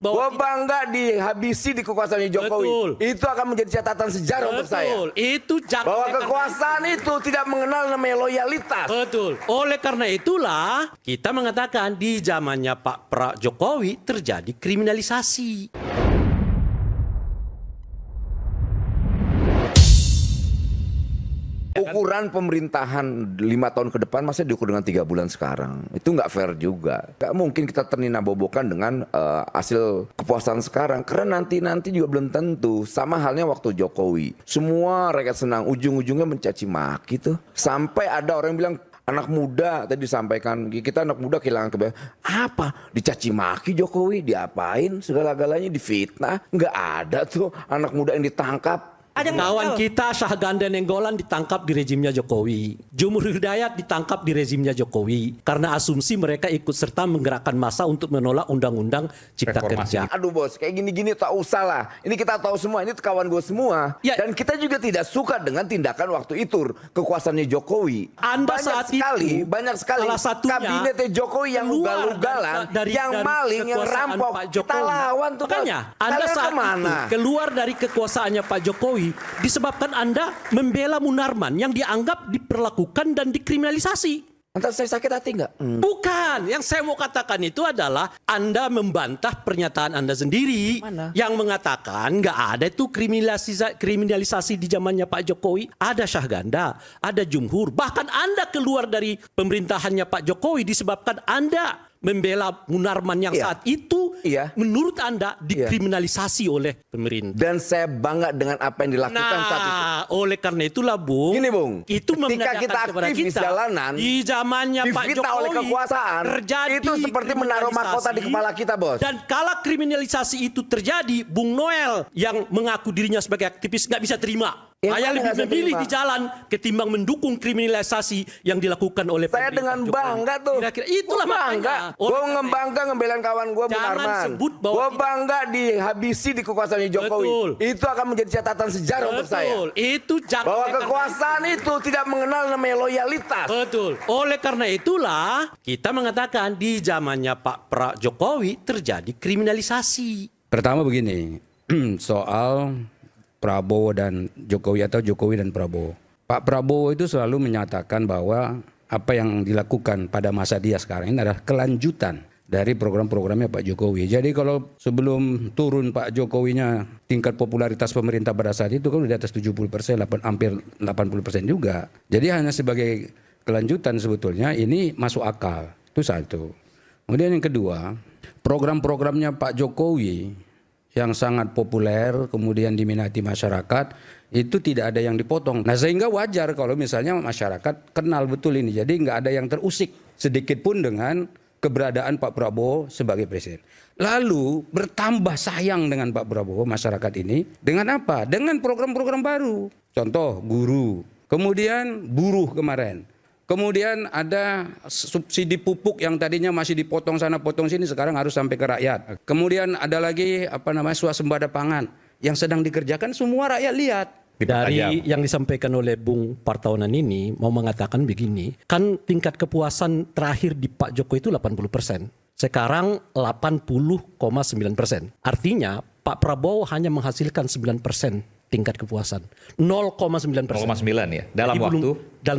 Gue bangga dihabisi di kekuasaannya Jokowi. Betul. Itu akan menjadi catatan sejarah untuk saya. Itu Bahwa kekuasaan itu tidak mengenal namanya loyalitas. Betul. Oleh karena itulah kita mengatakan di zamannya Pak Jokowi terjadi kriminalisasi. Ukuran pemerintahan 5 tahun ke depan masa diukur dengan 3 bulan sekarang. Itu nggak fair juga. Nggak mungkin kita ternina-bobokan dengan hasil kepuasan sekarang. Karena nanti juga belum tentu. Sama halnya waktu Jokowi. Semua rakyat senang. Ujung-ujungnya mencaci maki tuh. Sampai ada orang yang bilang, anak muda tadi disampaikan, kita anak muda kehilangan kebayang. Apa? Dicaci maki Jokowi? Diapain? Segala-galanya difitnah? Nggak ada tuh anak muda yang ditangkap. Kawan kita Syahganda Nenggolan ditangkap di rezimnya Jokowi. Jumur Hidayat ditangkap di rezimnya Jokowi. Karena asumsi mereka ikut serta menggerakkan massa untuk menolak undang-undang cipta kerja. Aduh bos, kayak gini-gini tak usah lah. Ini kita tahu semua, ini kawan gue semua. Ya. Dan kita juga tidak suka dengan tindakan waktu itu kekuasaannya Jokowi. Anda banyak sekali salah satunya kabinetnya Jokowi yang ugal-ugalan, yang maling, yang rampok. Kita lawan tuh. Makanya Anda saat itu keluar dari kekuasaannya Pak Jokowi disebabkan Anda membela Munarman yang dianggap diperlakukan dan dikriminalisasi. Entah saya sakit hati nggak? Bukan, yang saya mau katakan itu adalah Anda membantah pernyataan Anda sendiri. Mana? Yang mengatakan nggak ada itu kriminalisasi di zamannya Pak Jokowi. Ada Syahganda, ada Jumhur. Bahkan Anda keluar dari pemerintahannya Pak Jokowi disebabkan Anda membela Munarman yang saat itu menurut Anda dikriminalisasi oleh pemerintah. Dan saya bangga dengan apa yang dilakukan saat itu. Oleh karena itulah Bung, gini Bung, itu ketika kita aktif di jalanan, di zamannya Pak Jokowi oleh kekuasaan, terjadi itu seperti menaruh mahkota di kepala kita bos. Dan kala kriminalisasi itu terjadi, Bung Noel yang mengaku dirinya sebagai aktivis nggak bisa terima. Saya lebih memilih di jalan ketimbang mendukung kriminalisasi yang dilakukan oleh saya dengan bangga tuh. Kira-kira itulah bangga. Gue ngebangga ngebelain kawan gue Munarman. Gue bangga dihabisi di kekuasaannya Jokowi. Betul. Itu akan menjadi catatan sejarah untuk saya. Itu bahwa kekuasaan itu tidak mengenal namanya loyalitas. Betul. Oleh karena itulah kita mengatakan di zamannya Pak Jokowi terjadi kriminalisasi. Pertama begini, soal Prabowo dan Jokowi atau Jokowi dan Prabowo. Pak Prabowo itu selalu menyatakan bahwa apa yang dilakukan pada masa dia sekarang ini adalah kelanjutan dari program-programnya Pak Jokowi. Jadi kalau sebelum turun Pak Jokowinya tingkat popularitas pemerintah pada saat itu kan udah di atas 70%, hampir 80% juga. Jadi hanya sebagai kelanjutan sebetulnya ini masuk akal. Itu satu. Kemudian yang kedua, program-programnya Pak Jokowi yang sangat populer, kemudian diminati masyarakat, itu tidak ada yang dipotong. Nah sehingga wajar kalau misalnya masyarakat kenal betul ini. Jadi nggak ada yang terusik sedikit pun dengan keberadaan Pak Prabowo sebagai presiden. Lalu bertambah sayang dengan Pak Prabowo masyarakat ini. Dengan apa? Dengan program-program baru. Contoh guru, kemudian buruh kemarin. Kemudian ada subsidi pupuk yang tadinya masih dipotong sana potong sini sekarang harus sampai ke rakyat. Kemudian ada lagi swasembada pangan yang sedang dikerjakan semua rakyat lihat. Dari yang disampaikan oleh Bung Partaunan ini mau mengatakan begini, kan tingkat kepuasan terakhir di Pak Jokowi itu 80%. Sekarang 80,9%. Artinya Pak Prabowo hanya menghasilkan 9% tingkat kepuasan. 0,9%. 0,9 ya? Dalam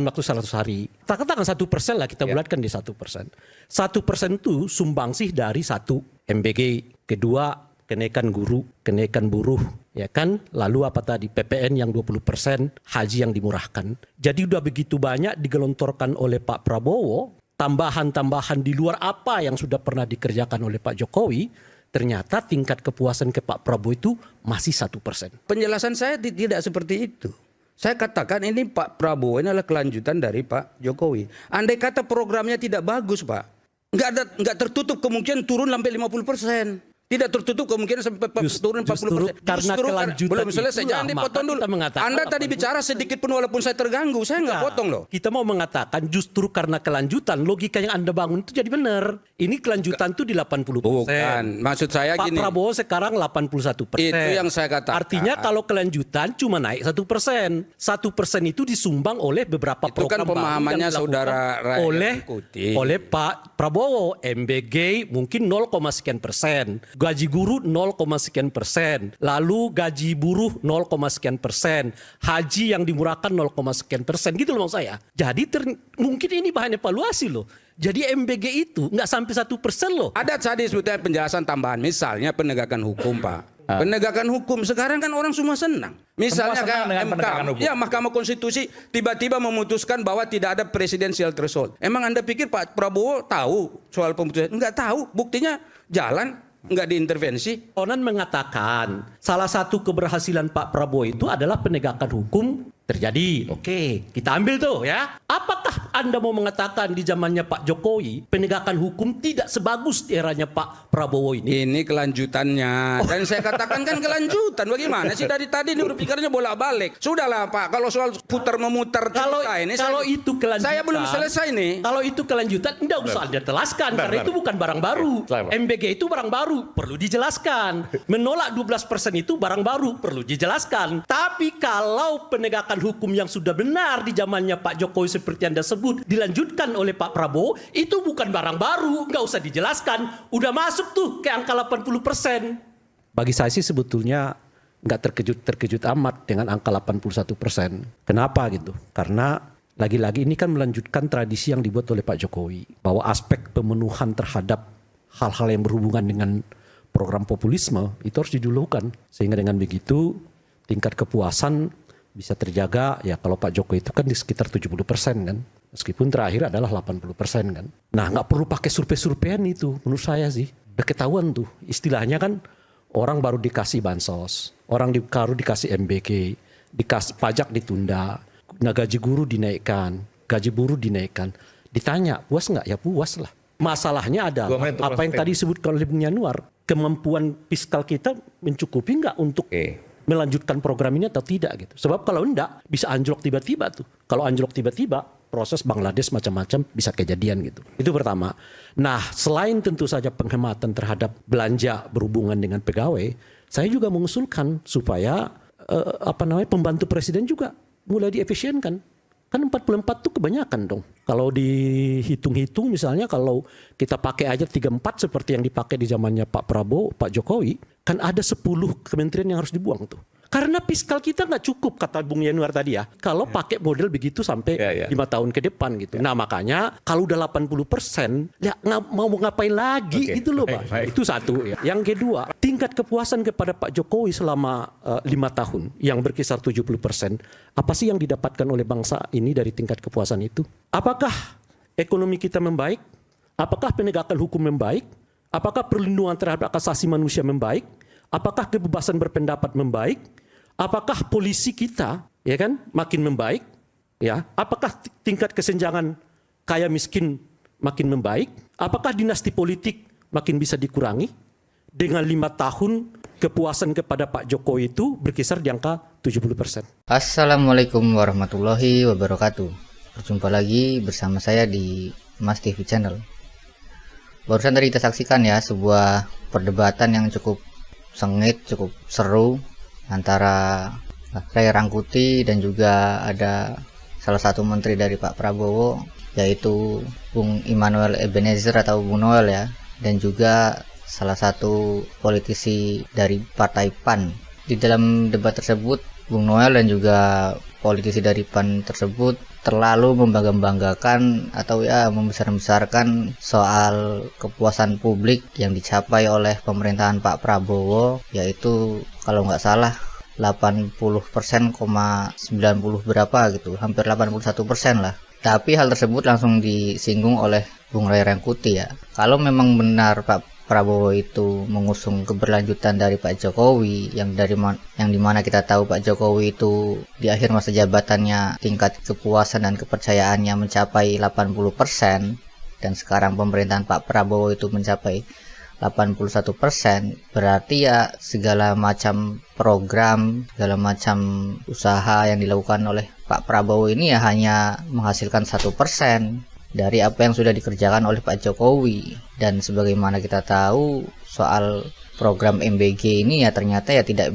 waktu 100 hari. Katakan 1% lah kita bulatkan di 1%. 1% itu sumbangsih dari 1 MBG. Kedua kenaikan guru, kenaikan buruh. Ya kan? Lalu apa tadi? PPN yang 20%, haji yang dimurahkan. Jadi udah begitu banyak digelontorkan oleh Pak Prabowo. Tambahan-tambahan di luar apa yang sudah pernah dikerjakan oleh Pak Jokowi. Ternyata tingkat kepuasan ke Pak Prabowo itu masih 1%. Penjelasan saya tidak seperti itu. Saya katakan ini Pak Prabowo ini adalah kelanjutan dari Pak Jokowi. Andai kata programnya tidak bagus Pak, nggak tertutup kemungkinan turun sampai 50%. Tidak tertutup kemungkinan sampai turun 40%. Karena kelanjutan belum selesai, jangan dipotong dulu. Anda tadi bicara sedikit pun walaupun saya terganggu, saya nggak potong loh. Kita mau mengatakan justru karena kelanjutan, logika yang Anda bangun itu jadi benar. Ini kelanjutan itu di 80%. Bukan, maksud saya Pak gini. Pak Prabowo sekarang 81%. Itu yang saya katakan. Artinya kalau kelanjutan cuma naik 1%. 1% itu disumbang oleh beberapa itu program kan pemahamannya yang saudara oleh Pak Prabowo. MBG mungkin 0, sekian persen. gaji guru 0, sekian persen, lalu gaji buruh 0, sekian persen, haji yang dimurahkan 0, sekian persen, gitu loh maksud saya. Jadi mungkin ini bahan evaluasi loh. Jadi MBG itu nggak sampai 1% loh. Ada tadi sebetulnya penjelasan tambahan, misalnya penegakan hukum Pak. Penegakan hukum sekarang kan orang semua senang. Misalnya Semua senang dengan penegakan hukum. ya Mahkamah Konstitusi tiba-tiba memutuskan bahwa tidak ada presidensial threshold. Emang Anda pikir Pak Prabowo tahu soal pemutusan? Enggak tahu. Buktinya jalan, enggak diintervensi. Onan mengatakan salah satu keberhasilan Pak Prabowo itu adalah penegakan hukum terjadi. Oke, kita ambil tuh ya. Apakah Anda mau mengatakan di zamannya Pak Jokowi penegakan hukum tidak sebagus di eranya Pak Prabowo ini? Ini kelanjutannya. Dan saya katakan kan kelanjutan. Bagaimana sih dari tadi ini berpikirnya bolak-balik. Sudahlah Pak, kalau soal putar-memutar cerita ini. Kalau itu kelanjutan. Saya belum selesai nih. Kalau itu kelanjutan, tidak usah Anda jelaskan karena itu bukan barang baru. MBG itu barang baru, perlu dijelaskan. Menolak 12% itu barang baru, perlu dijelaskan. Tapi kalau penegakan hukum yang sudah benar di zamannya Pak Jokowi seperti Anda sebut dilanjutkan oleh Pak Prabowo, itu bukan barang baru, nggak usah dijelaskan. Udah masuk tuh ke angka 80%. Bagi saya sih sebetulnya nggak terkejut amat dengan angka 81%. Kenapa gitu? Karena lagi-lagi ini kan melanjutkan tradisi yang dibuat oleh Pak Jokowi, bahwa aspek pemenuhan terhadap hal-hal yang berhubungan dengan program populisme itu harus didulukan, sehingga dengan begitu tingkat kepuasan bisa terjaga. Ya kalau Pak Jokowi itu kan di sekitar 70% kan, meskipun terakhir adalah 80% kan. Nah nggak perlu pakai survei-surveian itu menurut saya sih, udah ketahuan tuh istilahnya kan. Orang baru dikasih bansos, orang baru dikasih MBG, dikasih pajak ditunda, gaji guru dinaikkan, gaji buruh dinaikkan. Ditanya puas nggak? Ya puas lah. Masalahnya adalah apa yang tadi disebutkan oleh Bung Yanuar, kemampuan fiskal kita mencukupi nggak untuk melanjutkan program ini atau tidak gitu. Sebab kalau enggak bisa anjlok tiba-tiba tuh. Kalau anjlok tiba-tiba proses Bangladesh macam-macam bisa kejadian gitu. Itu pertama. Nah, selain tentu saja penghematan terhadap belanja berhubungan dengan pegawai, saya juga mengusulkan supaya pembantu presiden juga mulai diefisienkan. Kan 44 tuh kebanyakan dong. Kalau dihitung-hitung misalnya kalau kita pakai aja 34 seperti yang dipakai di zamannya Pak Prabowo, Pak Jokowi, kan ada 10 kementerian yang harus dibuang tuh. Karena fiskal kita nggak cukup, kata Bung Yanuar tadi ya, kalau pakai model begitu sampai 5 tahun ke depan gitu. Nah makanya kalau udah 80%, ya mau ngapain lagi gitu loh Pak. Itu satu ya. Yang kedua, tingkat kepuasan kepada Pak Jokowi selama 5 tahun yang berkisar 70%, apa sih yang didapatkan oleh bangsa ini dari tingkat kepuasan itu? Apakah ekonomi kita membaik? Apakah penegakan hukum membaik? Apakah perlindungan terhadap hak asasi manusia membaik? Apakah kebebasan berpendapat membaik? Apakah polisi kita ya kan makin membaik? Ya, apakah tingkat kesenjangan kaya miskin makin membaik? Apakah dinasti politik makin bisa dikurangi? Dengan 5 tahun kepuasan kepada Pak Jokowi itu berkisar di angka 70%. Assalamualaikum warahmatullahi wabarakatuh. Berjumpa lagi bersama saya di Mas TV Channel. Barusan tadi kita saksikan ya sebuah perdebatan yang cukup sengit, cukup seru antara Ray Rangkuti dan juga ada salah satu menteri dari Pak Prabowo, yaitu Bung Immanuel Ebenezer atau Bung Noel ya, dan juga salah satu politisi dari Partai PAN. Di dalam debat tersebut, Bung Noel dan juga politisi dari PAN tersebut terlalu membangga-banggakan atau ya membesar-besarkan soal kepuasan publik yang dicapai oleh pemerintahan Pak Prabowo, yaitu kalau nggak salah 80%,90 berapa gitu, hampir 81% lah. Tapi hal tersebut langsung disinggung oleh Bung Ray Rangkuti ya. Kalau memang benar Pak Prabowo itu mengusung keberlanjutan dari Pak Jokowi yang dimana kita tahu Pak Jokowi itu di akhir masa jabatannya tingkat kepuasan dan kepercayaannya mencapai 80% dan sekarang pemerintahan Pak Prabowo itu mencapai 81%, berarti ya segala macam program, segala macam usaha yang dilakukan oleh Pak Prabowo ini ya hanya menghasilkan 1% dari apa yang sudah dikerjakan oleh Pak Jokowi. Dan sebagaimana kita tahu soal program MBG ini ya ternyata ya tidak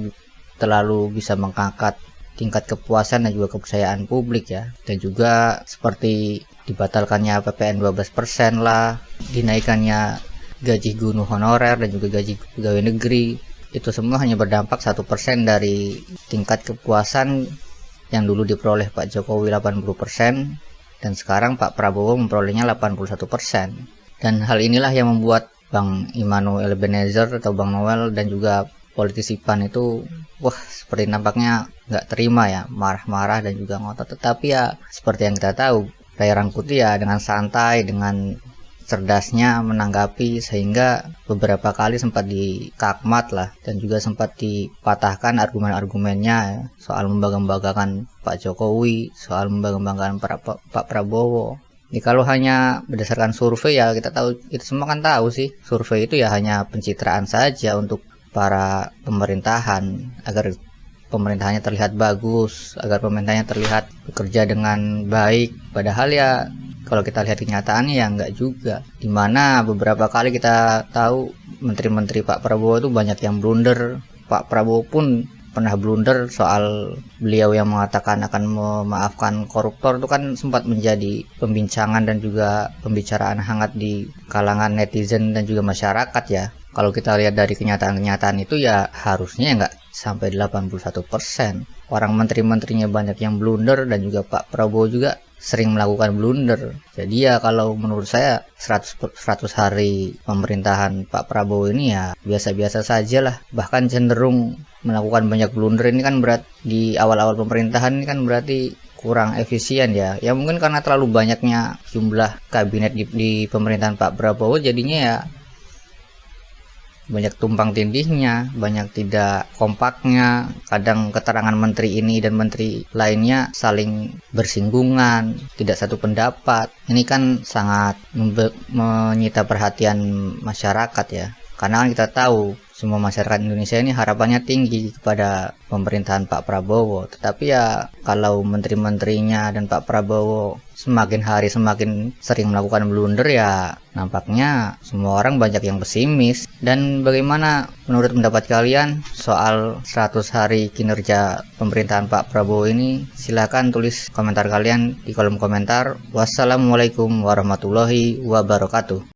terlalu bisa mengangkat tingkat kepuasan dan juga kepercayaan publik ya. Dan juga seperti dibatalkannya PPN 12% lah, dinaikannya gaji guru honorer dan juga gaji pegawai negeri, itu semua hanya berdampak 1% dari tingkat kepuasan yang dulu diperoleh Pak Jokowi 80% dan sekarang Pak Prabowo memperolehnya 81%. Dan hal inilah yang membuat Bang Immanuel Ebenezer atau Bang Noel dan juga politisi PAN itu seperti nampaknya nggak terima ya, marah-marah dan juga ngotot. Tetapi ya seperti yang kita tahu, Ray Rangkuti ya dengan santai, dengan cerdasnya menanggapi, sehingga beberapa kali sempat dikakmat lah dan juga sempat dipatahkan argumen-argumennya ya, soal membanggakan Pak Jokowi, soal membanggakan Pak Prabowo. Jadi kalau hanya berdasarkan survei ya kita tahu, kita semua kan tahu sih survei itu ya hanya pencitraan saja untuk para pemerintahan agar pemerintahannya terlihat bagus, agar pemerintahannya terlihat bekerja dengan baik. Padahal ya kalau kita lihat kenyataannya ya enggak juga. Dimana beberapa kali kita tahu menteri-menteri Pak Prabowo itu banyak yang blunder. Pak Prabowo pun pernah blunder soal beliau yang mengatakan akan memaafkan koruptor, itu kan sempat menjadi pembincangan dan juga pembicaraan hangat di kalangan netizen dan juga masyarakat ya. Kalau kita lihat dari kenyataan-kenyataan itu ya harusnya nggak sampai 81%. Orang menteri-menterinya banyak yang blunder dan juga Pak Prabowo juga sering melakukan blunder. Jadi ya kalau menurut saya 100 hari pemerintahan Pak Prabowo ini ya biasa-biasa saja lah. Bahkan cenderung melakukan banyak blunder. Ini kan berat di awal-awal pemerintahan, ini kan berarti kurang efisien ya. Ya mungkin karena terlalu banyaknya jumlah kabinet di pemerintahan Pak Prabowo, jadinya ya banyak tumpang tindihnya, banyak tidak kompaknya. Kadang keterangan menteri ini dan menteri lainnya saling bersinggungan, tidak satu pendapat. Ini kan sangat menyita perhatian masyarakat ya. Karena kan kita tahu semua masyarakat Indonesia ini harapannya tinggi kepada pemerintahan Pak Prabowo. Tetapi ya kalau menteri-menterinya dan Pak Prabowo semakin hari semakin sering melakukan blunder ya nampaknya semua orang banyak yang pesimis. Dan bagaimana menurut pendapat kalian soal 100 hari kinerja pemerintahan Pak Prabowo ini? Silakan tulis komentar kalian di kolom komentar. Wassalamualaikum warahmatullahi wabarakatuh.